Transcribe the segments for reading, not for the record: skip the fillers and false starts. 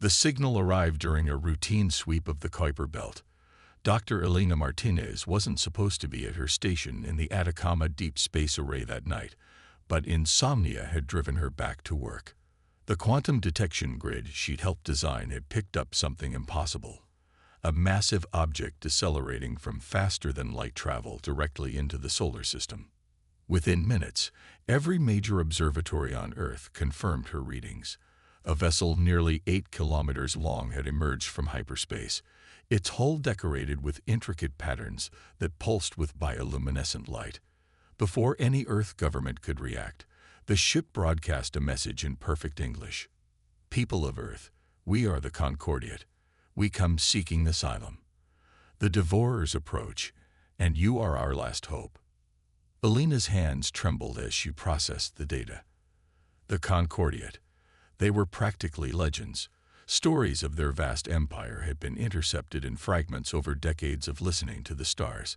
The signal arrived during a routine sweep of the Kuiper Belt. Dr. Elena Martinez wasn't supposed to be at her station in the Atacama Deep Space Array that night, but insomnia had driven her back to work. The quantum detection grid she'd helped design had picked up something impossible. A massive object decelerating from faster-than-light travel directly into the solar system. Within minutes, every major observatory on Earth confirmed her readings. A vessel nearly 8 kilometers long had emerged from hyperspace, its hull decorated with intricate patterns that pulsed with bioluminescent light. Before any Earth government could react, the ship broadcast a message in perfect English. People of Earth, we are the Concordiate. We come seeking asylum. The devourers approach, and you are our last hope. Elena's hands trembled as she processed the data. The Concordiate. They were practically legends. Stories of their vast empire had been intercepted in fragments over decades of listening to the stars.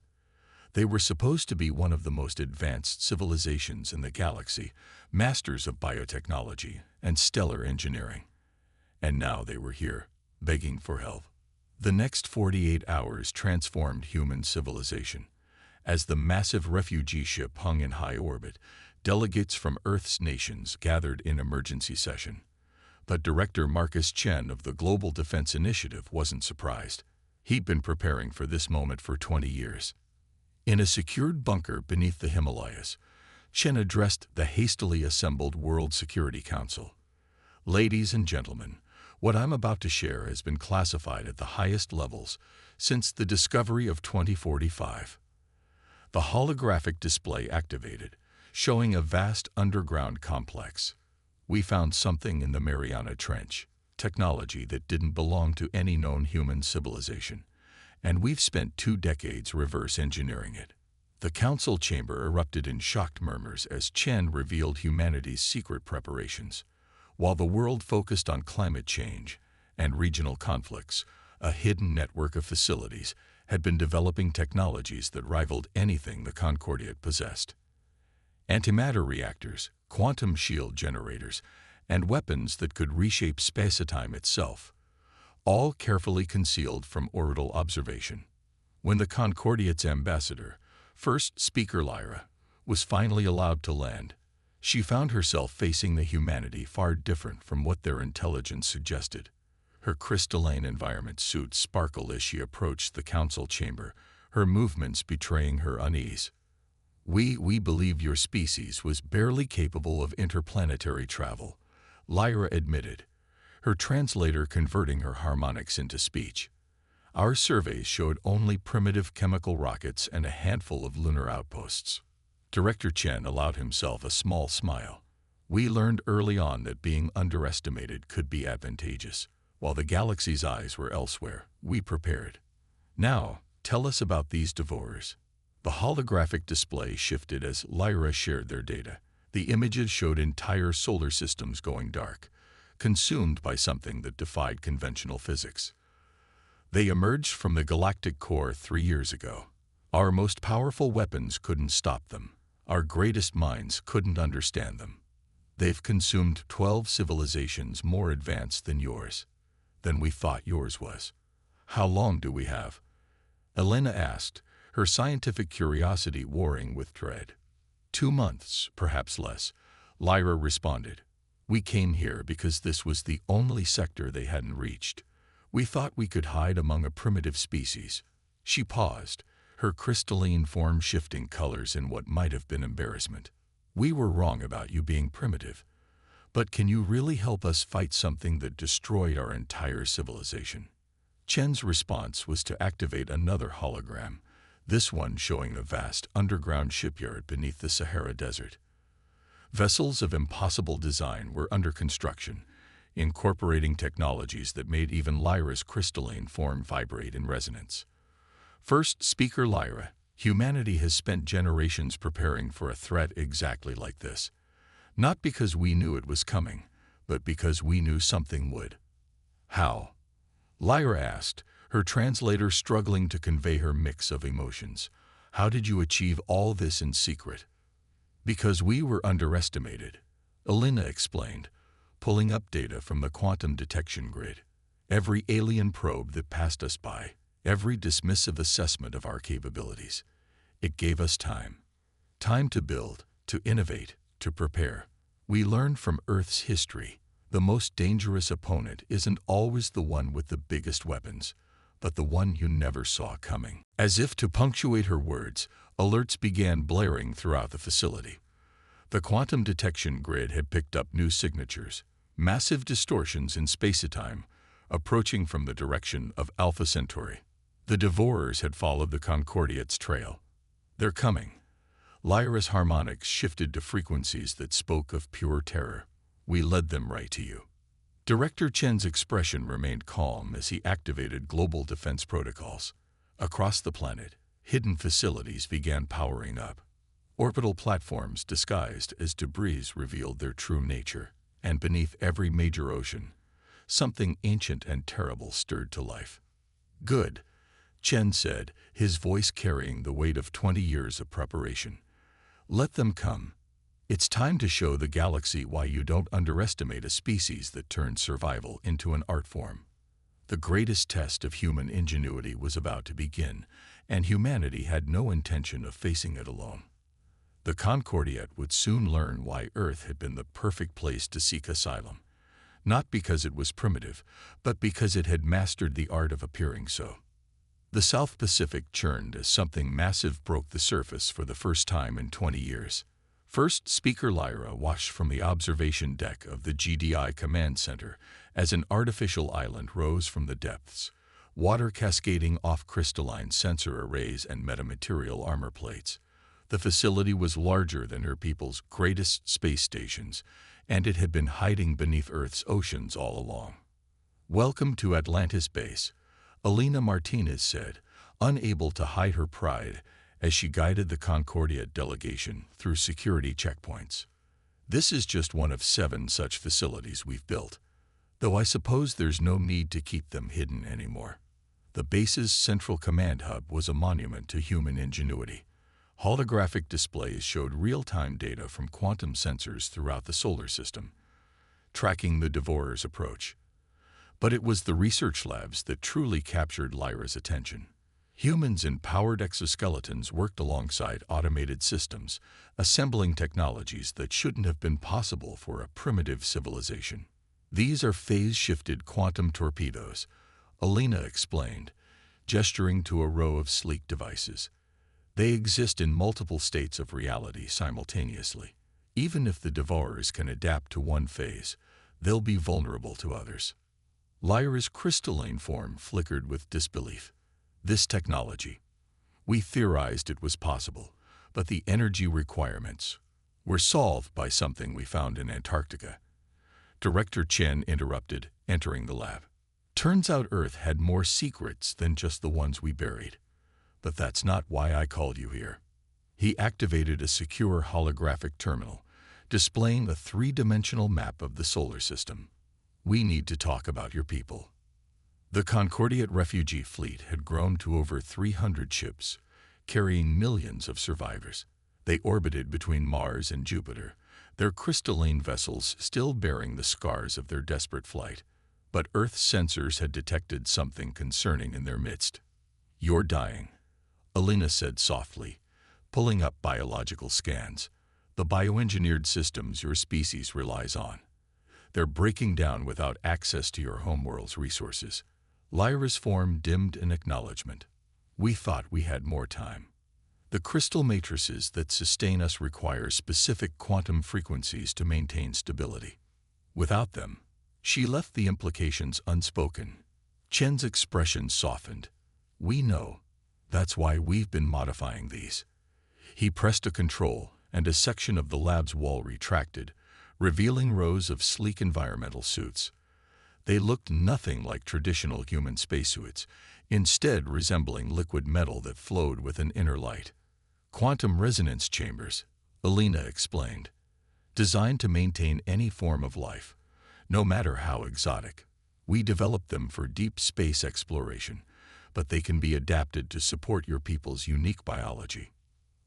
They were supposed to be one of the most advanced civilizations in the galaxy, masters of biotechnology and stellar engineering. And now they were here, begging for help. The next 48 hours transformed human civilization. As the massive refugee ship hung in high orbit, delegates from Earth's nations gathered in emergency session. But Director Marcus Chen of the Global Defense Initiative wasn't surprised. He'd been preparing for this moment for 20 years. In a secured bunker beneath the Himalayas, Chen addressed the hastily assembled World Security Council. Ladies and gentlemen, what I'm about to share has been classified at the highest levels since the discovery of 2045. The holographic display activated, showing a vast underground complex. We found something in the Mariana Trench, technology that didn't belong to any known human civilization, and we've spent 2 decades reverse engineering it. The council chamber erupted in shocked murmurs as Chen revealed humanity's secret preparations. While the world focused on climate change and regional conflicts, a hidden network of facilities had been developing technologies that rivaled anything the Concordiate possessed. Antimatter reactors, quantum shield generators, and weapons that could reshape space-time itself, all carefully concealed from orbital observation. When the Concordiate's ambassador, First Speaker Lyra, was finally allowed to land, she found herself facing the humanity far different from what their intelligence suggested. Her crystalline environment suit sparkled as she approached the council chamber, her movements betraying her unease. We believe your species was barely capable of interplanetary travel," Lyra admitted, her translator converting her harmonics into speech. "Our surveys showed only primitive chemical rockets and a handful of lunar outposts." Director Chen allowed himself a small smile. "We learned early on that being underestimated could be advantageous. While the galaxy's eyes were elsewhere, we prepared. Now, tell us about these devourers." The holographic display shifted as Lyra shared their data. The images showed entire solar systems going dark, consumed by something that defied conventional physics. They emerged from the galactic core 3 years ago. Our most powerful weapons couldn't stop them. Our greatest minds couldn't understand them. They've consumed 12 civilizations more advanced than yours, than we thought yours was. How long do we have? Elena asked, her scientific curiosity warring with dread. 2 months, perhaps less, Lyra responded. We came here because this was the only sector they hadn't reached. We thought we could hide among a primitive species. She paused, her crystalline form shifting colors in what might have been embarrassment. We were wrong about you being primitive. But can you really help us fight something that destroyed our entire civilization? Chen's response was to activate another hologram, this one showing a vast underground shipyard beneath the Sahara Desert. Vessels of impossible design were under construction, incorporating technologies that made even Lyra's crystalline form vibrate in resonance. First Speaker Lyra, humanity has spent generations preparing for a threat exactly like this. Not because we knew it was coming, but because we knew something would. How? Lyra asked, her translator struggling to convey her mix of emotions. How did you achieve all this in secret? Because we were underestimated, Elena explained, pulling up data from the quantum detection grid. Every alien probe that passed us by, every dismissive assessment of our capabilities. It gave us time. Time to build, to innovate, to prepare. We learned from Earth's history. The most dangerous opponent isn't always the one with the biggest weapons, but the one you never saw coming. As if to punctuate her words, alerts began blaring throughout the facility. The quantum detection grid had picked up new signatures, massive distortions in space-time, approaching from the direction of Alpha Centauri. The Devourers had followed the Concordiate's trail. They're coming. Lyra's harmonics shifted to frequencies that spoke of pure terror. We led them right to you. Director Chen's expression remained calm as he activated global defense protocols. Across the planet, hidden facilities began powering up. Orbital platforms disguised as debris revealed their true nature, and beneath every major ocean, something ancient and terrible stirred to life. Good, Chen said, his voice carrying the weight of 20 years of preparation. Let them come. It's time to show the galaxy why you don't underestimate a species that turned survival into an art form. The greatest test of human ingenuity was about to begin, and humanity had no intention of facing it alone. The Concordiate would soon learn why Earth had been the perfect place to seek asylum, not because it was primitive, but because it had mastered the art of appearing so. The South Pacific churned as something massive broke the surface for the first time in 20 years. First Speaker Lyra watched from the observation deck of the GDI Command Center as an artificial island rose from the depths, water cascading off crystalline sensor arrays and metamaterial armor plates. The facility was larger than her people's greatest space stations, and it had been hiding beneath Earth's oceans all along. Welcome to Atlantis Base, Elena Martinez said, unable to hide her pride as she guided the Concordia delegation through security checkpoints. This is just one of 7 such facilities we've built, though I suppose there's no need to keep them hidden anymore. The base's central command hub was a monument to human ingenuity. Holographic displays showed real-time data from quantum sensors throughout the solar system, tracking the Devourer's approach. But it was the research labs that truly captured Lyra's attention. Humans in powered exoskeletons worked alongside automated systems, assembling technologies that shouldn't have been possible for a primitive civilization. These are phase-shifted quantum torpedoes, Elena explained, gesturing to a row of sleek devices. They exist in multiple states of reality simultaneously. Even if the Devourers can adapt to one phase, they'll be vulnerable to others. Lyra's crystalline form flickered with disbelief. This technology. We theorized it was possible, but the energy requirements were solved by something we found in Antarctica. Director Chen interrupted, entering the lab. Turns out Earth had more secrets than just the ones we buried. But that's not why I called you here. He activated a secure holographic terminal, displaying a 3-dimensional map of the solar system. We need to talk about your people. The Concordiate refugee fleet had grown to over 300 ships, carrying millions of survivors. They orbited between Mars and Jupiter, their crystalline vessels still bearing the scars of their desperate flight. But Earth's sensors had detected something concerning in their midst. You're dying, Elena said softly, pulling up biological scans. The bioengineered systems your species relies on. They're breaking down without access to your homeworld's resources. Lyra's form dimmed in acknowledgement. We thought we had more time. The crystal matrices that sustain us require specific quantum frequencies to maintain stability. Without them, she left the implications unspoken. Chen's expression softened. We know. That's why we've been modifying these. He pressed a control, and a section of the lab's wall retracted, revealing rows of sleek environmental suits. They looked nothing like traditional human spacesuits, instead resembling liquid metal that flowed with an inner light. Quantum resonance chambers, Elena explained, designed to maintain any form of life, no matter how exotic. We developed them for deep space exploration, but they can be adapted to support your people's unique biology.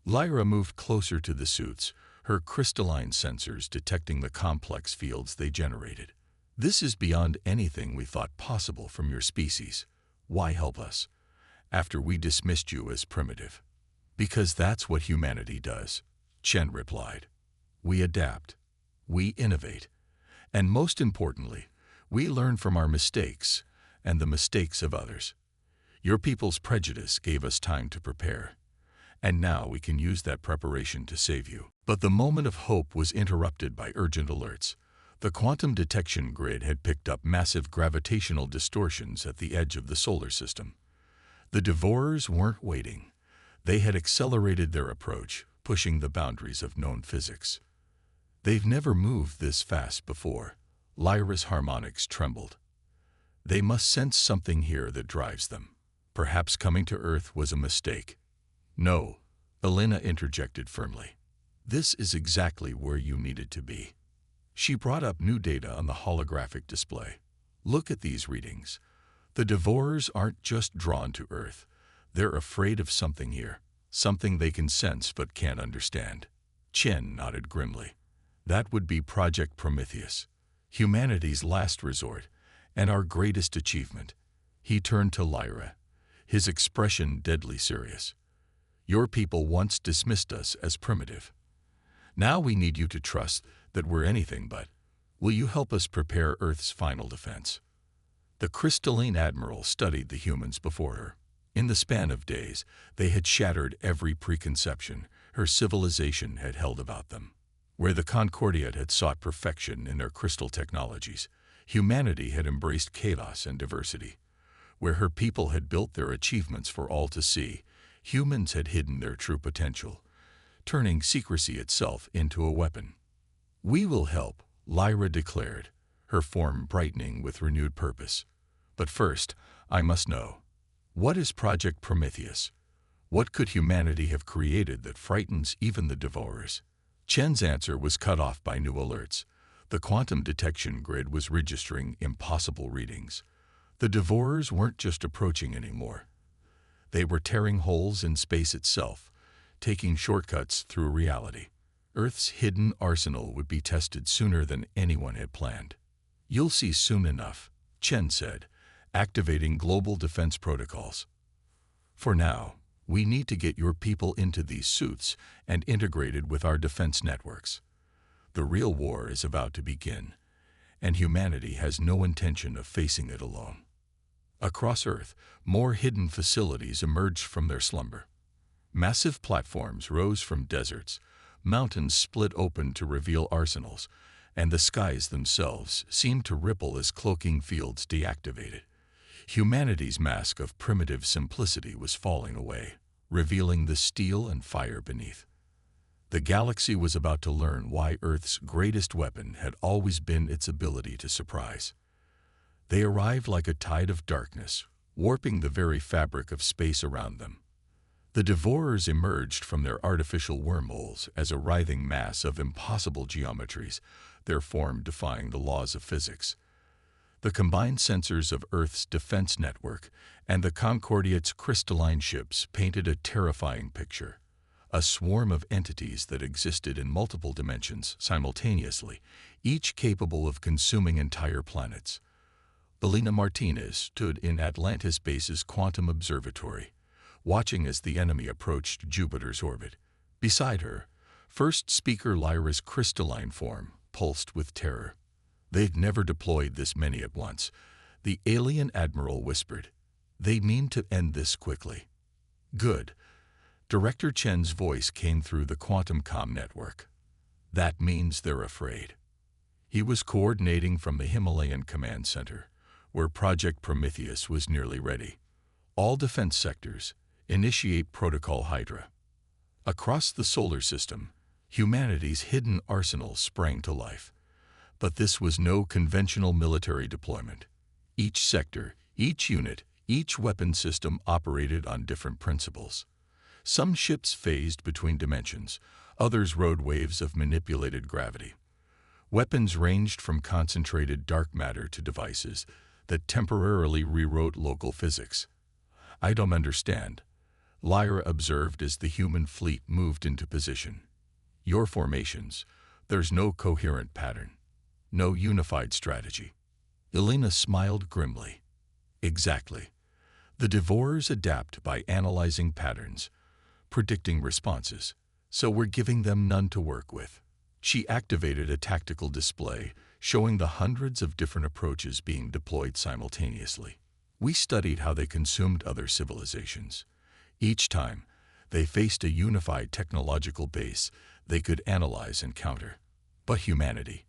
Lyra moved closer to the suits, her crystalline sensors detecting the complex fields they generated. This is beyond anything we thought possible from your species. Why help us after we dismissed you as primitive? Because that's what humanity does, Chen replied. We adapt, we innovate, and most importantly, we learn from our mistakes and the mistakes of others. Your people's prejudice gave us time to prepare, and now we can use that preparation to save you. But the moment of hope was interrupted by urgent alerts. The quantum detection grid had picked up massive gravitational distortions at the edge of the solar system. The devourers weren't waiting. They had accelerated their approach, pushing the boundaries of known physics. They've never moved this fast before. Lyra's harmonics trembled. They must sense something here that drives them. Perhaps coming to Earth was a mistake. No, Elena interjected firmly. This is exactly where you needed to be. She brought up new data on the holographic display. Look at these readings. The devourers aren't just drawn to Earth. They're afraid of something here, something they can sense but can't understand. Chen nodded grimly. That would be Project Prometheus, humanity's last resort, and our greatest achievement. He turned to Lyra, his expression deadly serious. Your people once dismissed us as primitive. Now we need you to trust that we're anything but. Will you help us prepare Earth's final defense? The crystalline admiral studied the humans before her. In the span of days, they had shattered every preconception her civilization had held about them. Where the Concordiate had sought perfection in their crystal technologies, humanity had embraced chaos and diversity. Where her people had built their achievements for all to see, humans had hidden their true potential, turning secrecy itself into a weapon. We will help, Lyra declared, her form brightening with renewed purpose. But first, I must know, what is Project Prometheus? What could humanity have created that frightens even the devourers? Chen's answer was cut off by new alerts. The quantum detection grid was registering impossible readings. The devourers weren't just approaching anymore. They were tearing holes in space itself, taking shortcuts through reality. Earth's hidden arsenal would be tested sooner than anyone had planned. You'll see soon enough, Chen said, activating global defense protocols. For now, we need to get your people into these suits and integrated with our defense networks. The real war is about to begin, and humanity has no intention of facing it alone. Across Earth, more hidden facilities emerged from their slumber. Massive platforms rose from deserts, mountains split open to reveal arsenals, and the skies themselves seemed to ripple as cloaking fields deactivated. Humanity's mask of primitive simplicity was falling away, revealing the steel and fire beneath. The galaxy was about to learn why Earth's greatest weapon had always been its ability to surprise. They arrived like a tide of darkness, warping the very fabric of space around them. The devourers emerged from their artificial wormholes as a writhing mass of impossible geometries, their form defying the laws of physics. The combined sensors of Earth's defense network and the Concordiate's crystalline ships painted a terrifying picture. A swarm of entities that existed in multiple dimensions simultaneously, each capable of consuming entire planets. Elena Martinez stood in Atlantis Base's quantum observatory, watching as the enemy approached Jupiter's orbit. Beside her, first speaker Lyra's crystalline form pulsed with terror. They've never deployed this many at once, the alien admiral whispered. They mean to end this quickly. Good. Director Chen's voice came through the quantum comm network. That means they're afraid. He was coordinating from the Himalayan Command Center, where Project Prometheus was nearly ready. All defense sectors, initiate Protocol Hydra. Across the solar system, humanity's hidden arsenal sprang to life. But this was no conventional military deployment. Each sector, each unit, each weapon system operated on different principles. Some ships phased between dimensions, others rode waves of manipulated gravity. Weapons ranged from concentrated dark matter to devices that temporarily rewrote local physics. I don't understand, Lyra observed as the human fleet moved into position. Your formations, there's no coherent pattern, no unified strategy. Elena smiled grimly. Exactly. The devourers adapt by analyzing patterns, predicting responses, so we're giving them none to work with. She activated a tactical display showing the hundreds of different approaches being deployed simultaneously. We studied how they consumed other civilizations. Each time, they faced a unified technological base they could analyze and counter. But humanity,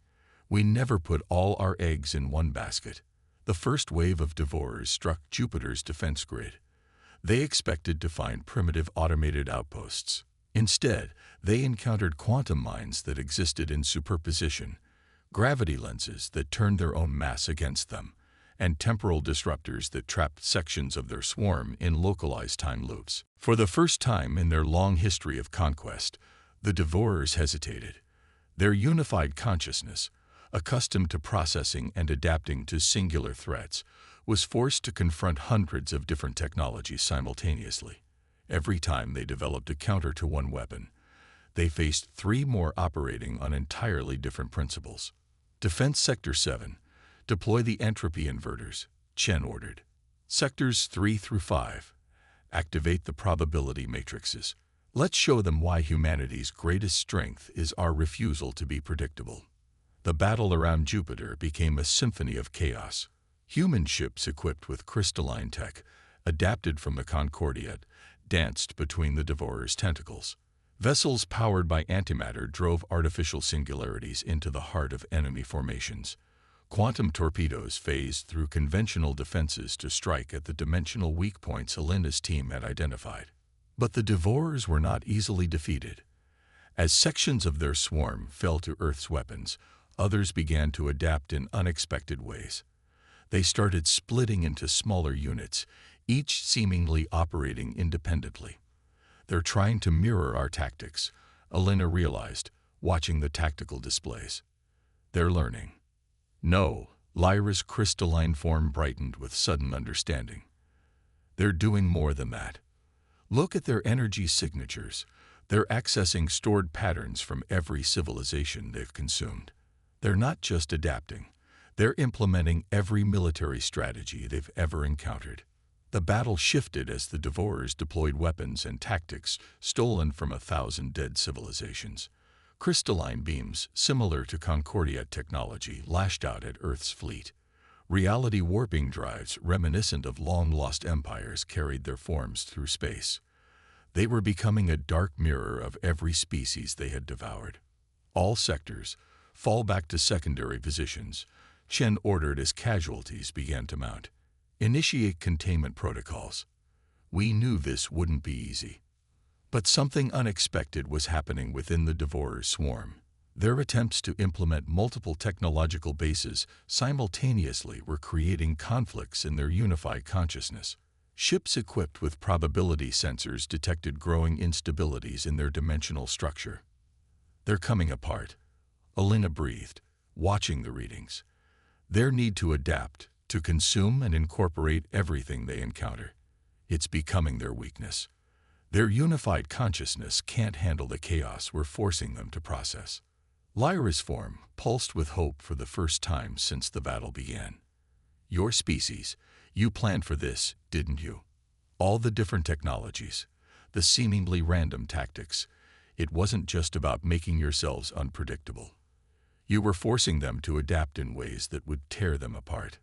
we never put all our eggs in one basket. The first wave of devourers struck Jupiter's defense grid. They expected to find primitive automated outposts. Instead, they encountered quantum mines that existed in superposition, gravity lenses that turned their own mass against them, and temporal disruptors that trapped sections of their swarm in localized time loops. For the first time in their long history of conquest, the devourers hesitated. Their unified consciousness, accustomed to processing and adapting to singular threats, was forced to confront hundreds of different technologies simultaneously. Every time they developed a counter to one weapon, they faced 3 more operating on entirely different principles. Defense Sector 7, deploy the entropy inverters, Chen ordered. Sectors 3 through 5, activate the probability matrices. Let's show them why humanity's greatest strength is our refusal to be predictable. The battle around Jupiter became a symphony of chaos. Human ships equipped with crystalline tech, adapted from the Concordia, danced between the devourers' tentacles. Vessels powered by antimatter drove artificial singularities into the heart of enemy formations. Quantum torpedoes phased through conventional defenses to strike at the dimensional weak points Elena's team had identified. But the devourers were not easily defeated. As sections of their swarm fell to Earth's weapons, others began to adapt in unexpected ways. They started splitting into smaller units, each seemingly operating independently. They're trying to mirror our tactics, Elena realized, watching the tactical displays. They're learning. No, Lyra's crystalline form brightened with sudden understanding. They're doing more than that. Look at their energy signatures. They're accessing stored patterns from every civilization they've consumed. They're not just adapting. They're implementing every military strategy they've ever encountered. The battle shifted as the devourers deployed weapons and tactics stolen from 1,000 dead civilizations. Crystalline beams, similar to Concordia technology, lashed out at Earth's fleet. Reality warping drives, reminiscent of long-lost empires, carried their forms through space. They were becoming a dark mirror of every species they had devoured. All sectors, fall back to secondary positions, Chen ordered as casualties began to mount. Initiate containment protocols. We knew this wouldn't be easy. But something unexpected was happening within the devourers' swarm. Their attempts to implement multiple technological bases simultaneously were creating conflicts in their unified consciousness. Ships equipped with probability sensors detected growing instabilities in their dimensional structure. They're coming apart, Elena breathed, watching the readings. Their need to adapt, to consume and incorporate everything they encounter. It's becoming their weakness. Their unified consciousness can't handle the chaos we're forcing them to process. Lyra's form pulsed with hope for the first time since the battle began. Your species, you planned for this, didn't you? All the different technologies, the seemingly random tactics. It wasn't just about making yourselves unpredictable. You were forcing them to adapt in ways that would tear them apart.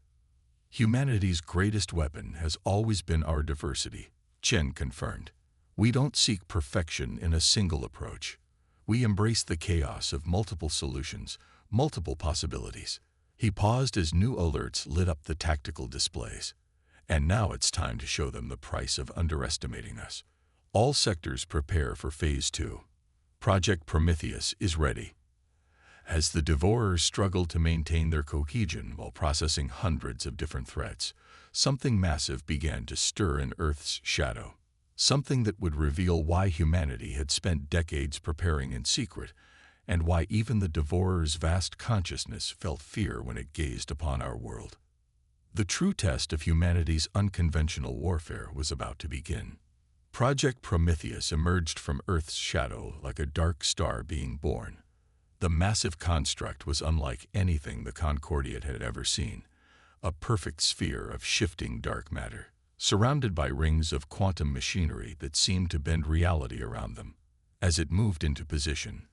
Humanity's greatest weapon has always been our diversity, Chen confirmed. We don't seek perfection in a single approach. We embrace the chaos of multiple solutions, multiple possibilities. He paused as new alerts lit up the tactical displays. And now it's time to show them the price of underestimating us. All sectors prepare for Phase 2. Project Prometheus is ready. As the devourers struggled to maintain their cohesion while processing hundreds of different threats, something massive began to stir in Earth's shadow. Something that would reveal why humanity had spent decades preparing in secret, and why even the devourer's vast consciousness felt fear when it gazed upon our world. The true test of humanity's unconventional warfare was about to begin. Project Prometheus emerged from Earth's shadow like a dark star being born. The massive construct was unlike anything the Concordia had ever seen. a perfect sphere of shifting dark matter, surrounded by rings of quantum machinery that seemed to bend reality around them. As it moved into position,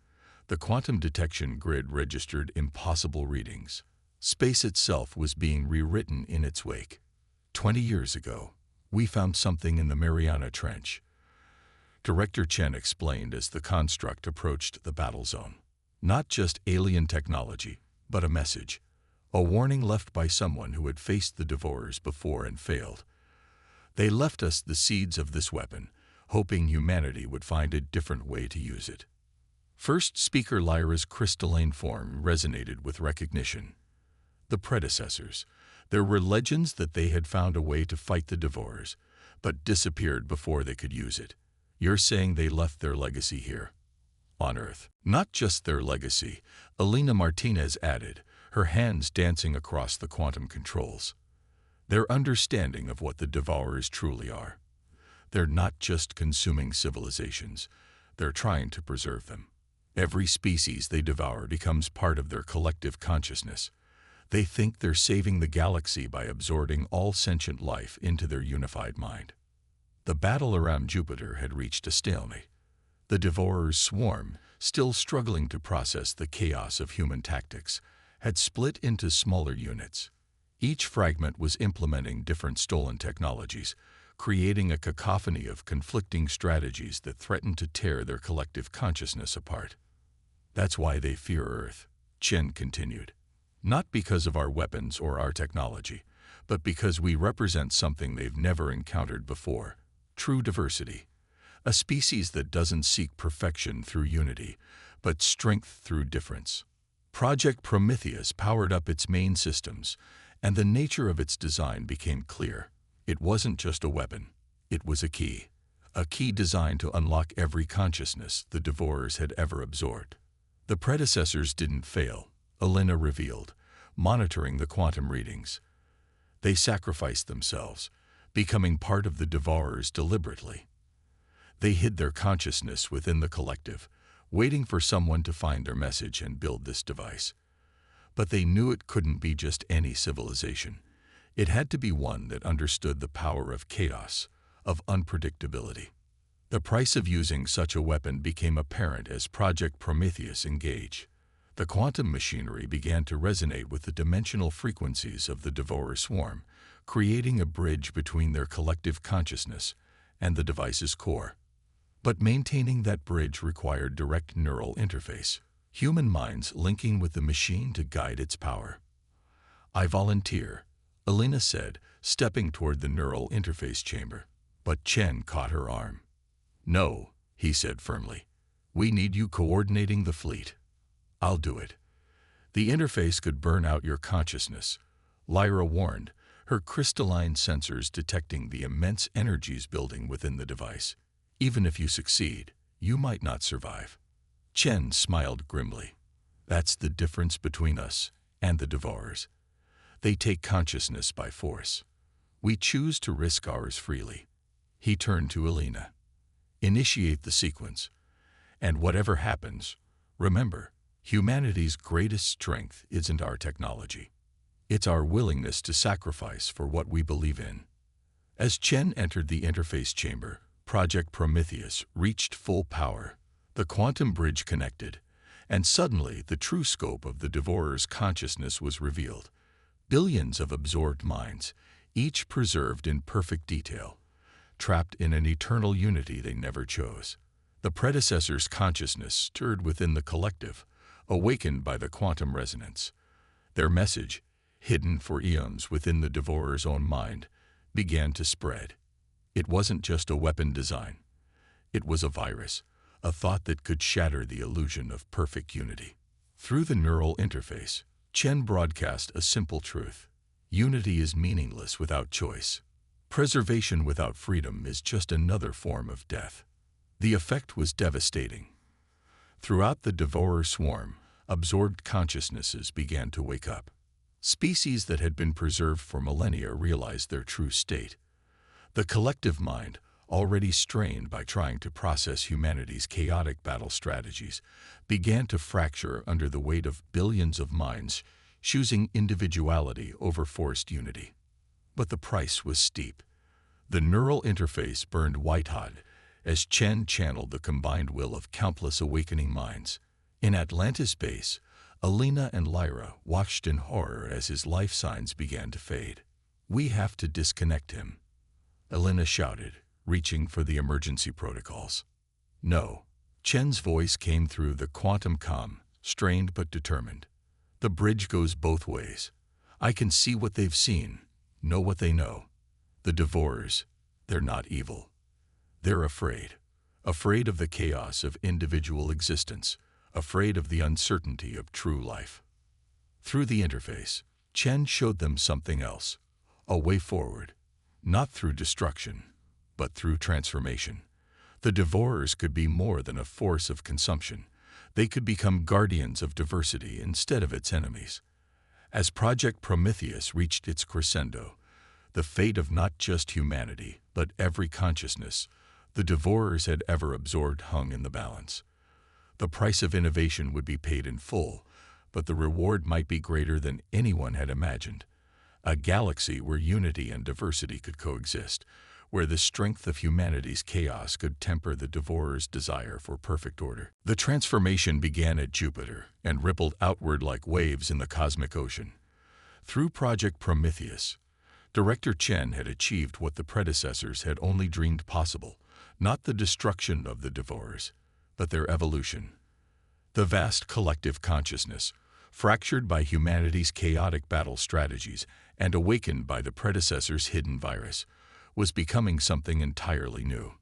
the quantum detection grid registered impossible readings. Space itself was being rewritten in its wake. 20 years ago, we found something in the Mariana Trench, Director Chen explained as the construct approached the battle zone. Not just alien technology, but a message, a warning left by someone who had faced the Devourers before and failed. They left us the seeds of this weapon, hoping humanity would find a different way to use it. First speaker Lyra's crystalline form resonated with recognition. The predecessors. There were legends that they had found a way to fight the Devourers, but disappeared before they could use it. You're saying they left their legacy here, on Earth? Not just their legacy, Elena Martinez added, her hands dancing across the quantum controls. Their understanding of what the Devourers truly are. They're not just consuming civilizations, they're trying to preserve them. Every species they devour becomes part of their collective consciousness. They think they're saving the galaxy by absorbing all sentient life into their unified mind. The battle around Jupiter had reached a stalemate. The Devourers' swarm, still struggling to process the chaos of human tactics, had split into smaller units. Each fragment was implementing different stolen technologies, creating a cacophony of conflicting strategies that threatened to tear their collective consciousness apart. That's why they fear Earth, Chen continued. Not because of our weapons or our technology, but because we represent something they've never encountered before. True diversity, a species that doesn't seek perfection through unity, but strength through difference. Project Prometheus powered up its main systems, and the nature of its design became clear. It wasn't just a weapon, it was a key designed to unlock every consciousness the Devourers had ever absorbed. The predecessors didn't fail, Elena revealed, monitoring the quantum readings. They sacrificed themselves, becoming part of the Devourers deliberately. They hid their consciousness within the collective, waiting for someone to find their message and build this device. But they knew it couldn't be just any civilization. It had to be one that understood the power of chaos, of unpredictability. The price of using such a weapon became apparent as Project Prometheus engaged. The quantum machinery began to resonate with the dimensional frequencies of the Devourer swarm, creating a bridge between their collective consciousness and the device's core. But maintaining that bridge required direct neural interface, human minds linking with the machine to guide its power. I volunteer, Elena said, stepping toward the neural interface chamber. But Chen caught her arm. No, he said firmly. We need you coordinating the fleet. I'll do it. The interface could burn out your consciousness, Lyra warned, her crystalline sensors detecting the immense energies building within the device. Even if you succeed, you might not survive. Chen smiled grimly. That's the difference between us and the Devourers. They take consciousness by force. We choose to risk ours freely. He turned to Elena. Initiate the sequence. And whatever happens, remember, humanity's greatest strength isn't our technology. It's our willingness to sacrifice for what we believe in. As Chen entered the interface chamber, Project Prometheus reached full power. The quantum bridge connected, and suddenly the true scope of the Devourer's consciousness was revealed. Billions of absorbed minds, each preserved in perfect detail, trapped in an eternal unity they never chose. The predecessor's consciousness stirred within the collective, awakened by the quantum resonance. Their message, hidden for eons within the Devourer's own mind, began to spread. It wasn't just a weapon design. It was a virus, a thought that could shatter the illusion of perfect unity. Through the neural interface, Chen broadcast a simple truth. Unity is meaningless without choice. Preservation without freedom is just another form of death. The effect was devastating. Throughout the Devourer swarm, absorbed consciousnesses began to wake up. Species that had been preserved for millennia realized their true state. The collective mind, already strained by trying to process humanity's chaotic battle strategies, began to fracture under the weight of billions of minds choosing individuality over forced unity. But the price was steep. The neural interface burned white-hot as Chen channeled the combined will of countless awakening minds. In Atlantis base, Alina and Lyra watched in horror as his life signs began to fade. "We have to disconnect him," Alina shouted, reaching for the emergency protocols. "No." Chen's voice came through the quantum comm, strained but determined. "The bridge goes both ways. I can see what they've seen, know what they know. The Devourers, they're not evil. They're afraid. Afraid of the chaos of individual existence, afraid of the uncertainty of true life." Through the interface, Chen showed them something else, a way forward, not through destruction, but through transformation. The Devourers could be more than a force of consumption. They could become guardians of diversity instead of its enemies. As Project Prometheus reached its crescendo, the fate of not just humanity, but every consciousness the Devourers had ever absorbed hung in the balance. The price of innovation would be paid in full, but the reward might be greater than anyone had imagined. A galaxy where unity and diversity could coexist, where the strength of humanity's chaos could temper the Devourer's desire for perfect order. The transformation began at Jupiter and rippled outward like waves in the cosmic ocean. Through Project Prometheus, Director Chen had achieved what the predecessors had only dreamed possible, not the destruction of the Devourers, but their evolution. The vast collective consciousness, fractured by humanity's chaotic battle strategies and awakened by the predecessors' hidden virus, was becoming something entirely new.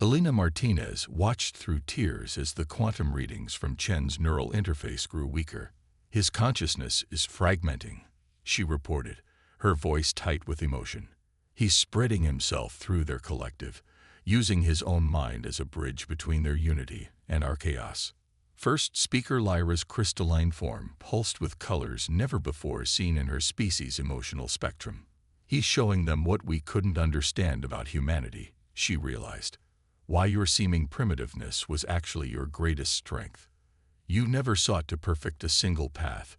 Elena Martinez watched through tears as the quantum readings from Chen's neural interface grew weaker. "His consciousness is fragmenting," she reported, her voice tight with emotion. "He's spreading himself through their collective, using his own mind as a bridge between their unity and our chaos." First speaker Lyra's crystalline form pulsed with colors never before seen in her species' emotional spectrum. "He's showing them what we couldn't understand about humanity," she realized. "Why your seeming primitiveness was actually your greatest strength. You never sought to perfect a single path.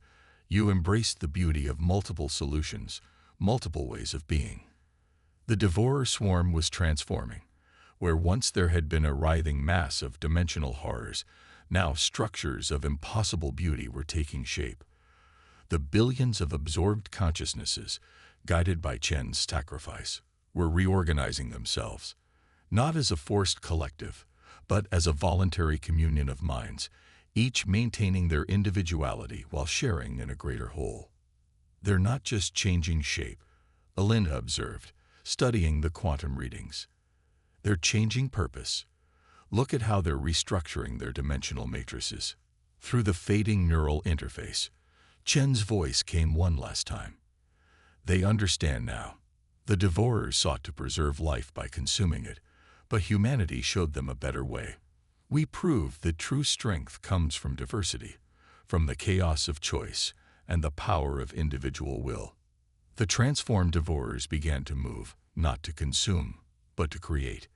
You embraced the beauty of multiple solutions, multiple ways of being." The Devourer swarm was transforming. Where once there had been a writhing mass of dimensional horrors, now structures of impossible beauty were taking shape. The billions of absorbed consciousnesses, guided by Chen's sacrifice, were reorganizing themselves, not as a forced collective, but as a voluntary communion of minds, each maintaining their individuality while sharing in a greater whole. "They're not just changing shape," Alinda observed, studying the quantum readings. "They're changing purpose. Look at how they're restructuring their dimensional matrices." Through the fading neural interface, Chen's voice came one last time. "They understand now. The Devourers sought to preserve life by consuming it, but humanity showed them a better way. We proved that true strength comes from diversity, from the chaos of choice and the power of individual will." The transformed Devourers began to move, not to consume, but to create.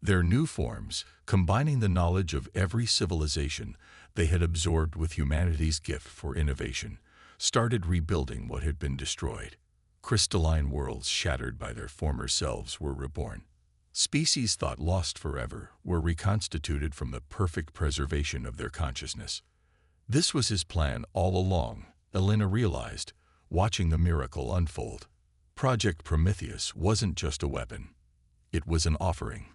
Their new forms, combining the knowledge of every civilization they had absorbed with humanity's gift for innovation, started rebuilding what had been destroyed. Crystalline worlds shattered by their former selves were reborn. Species thought lost forever were reconstituted from the perfect preservation of their consciousness. This was his plan all along, Elena realized, watching the miracle unfold. Project Prometheus wasn't just a weapon. It was an offering.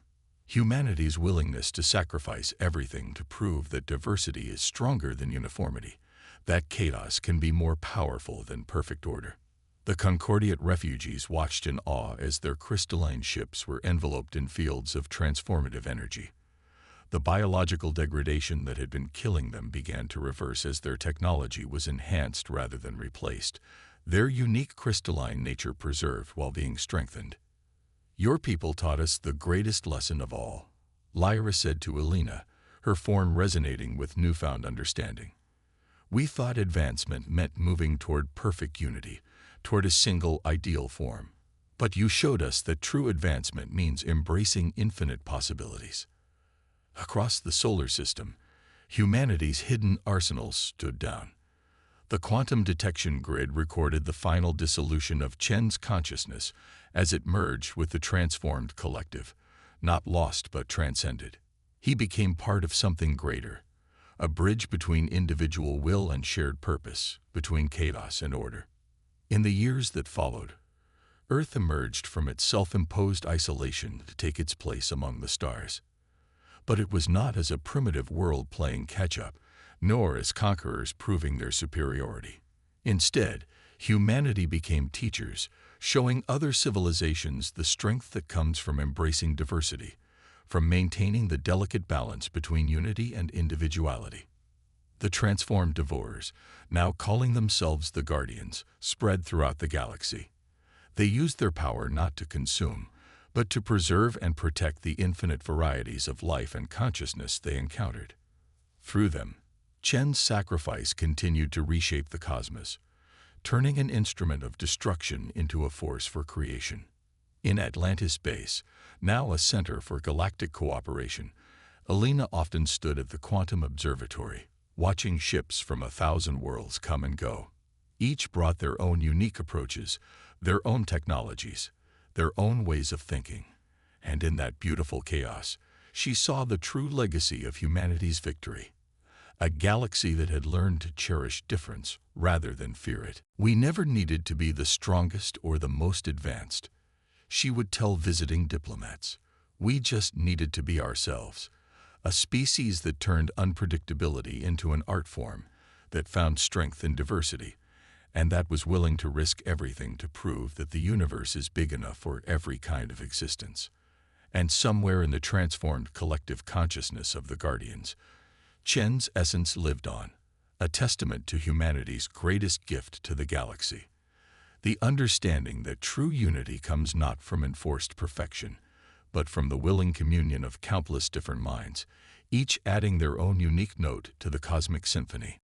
Humanity's willingness to sacrifice everything to prove that diversity is stronger than uniformity, that chaos can be more powerful than perfect order. The Concordiate refugees watched in awe as their crystalline ships were enveloped in fields of transformative energy. The biological degradation that had been killing them began to reverse as their technology was enhanced rather than replaced, their unique crystalline nature preserved while being strengthened. "Your people taught us the greatest lesson of all," Lyra said to Elena, her form resonating with newfound understanding. "We thought advancement meant moving toward perfect unity, toward a single ideal form. But you showed us that true advancement means embracing infinite possibilities." Across the solar system, humanity's hidden arsenals stood down. The quantum detection grid recorded the final dissolution of Chen's consciousness as it merged with the transformed collective, not lost but transcended. He became part of something greater, a bridge between individual will and shared purpose, between chaos and order. In the years that followed, Earth emerged from its self-imposed isolation to take its place among the stars. But it was not as a primitive world playing catch-up, nor as conquerors proving their superiority. Instead, humanity became teachers, showing other civilizations the strength that comes from embracing diversity, from maintaining the delicate balance between unity and individuality. The transformed devourers, now calling themselves the Guardians, spread throughout the galaxy. They used their power not to consume, but to preserve and protect the infinite varieties of life and consciousness they encountered. Through them, Chen's sacrifice continued to reshape the cosmos, turning an instrument of destruction into a force for creation. In Atlantis Base, now a center for galactic cooperation, Alina often stood at the Quantum Observatory, watching ships from 1,000 worlds come and go. Each brought their own unique approaches, their own technologies, their own ways of thinking. And in that beautiful chaos, she saw the true legacy of humanity's victory. A galaxy that had learned to cherish difference rather than fear it. We never needed to be the strongest or the most advanced, she would tell visiting diplomats. We just needed to be ourselves, a species that turned unpredictability into an art form, that found strength in diversity, and that was willing to risk everything to prove that the universe is big enough for every kind of existence. And somewhere in the transformed collective consciousness of the Guardians, Chen's essence lived on, a testament to humanity's greatest gift to the galaxy. The understanding that true unity comes not from enforced perfection, but from the willing communion of countless different minds, each adding their own unique note to the cosmic symphony.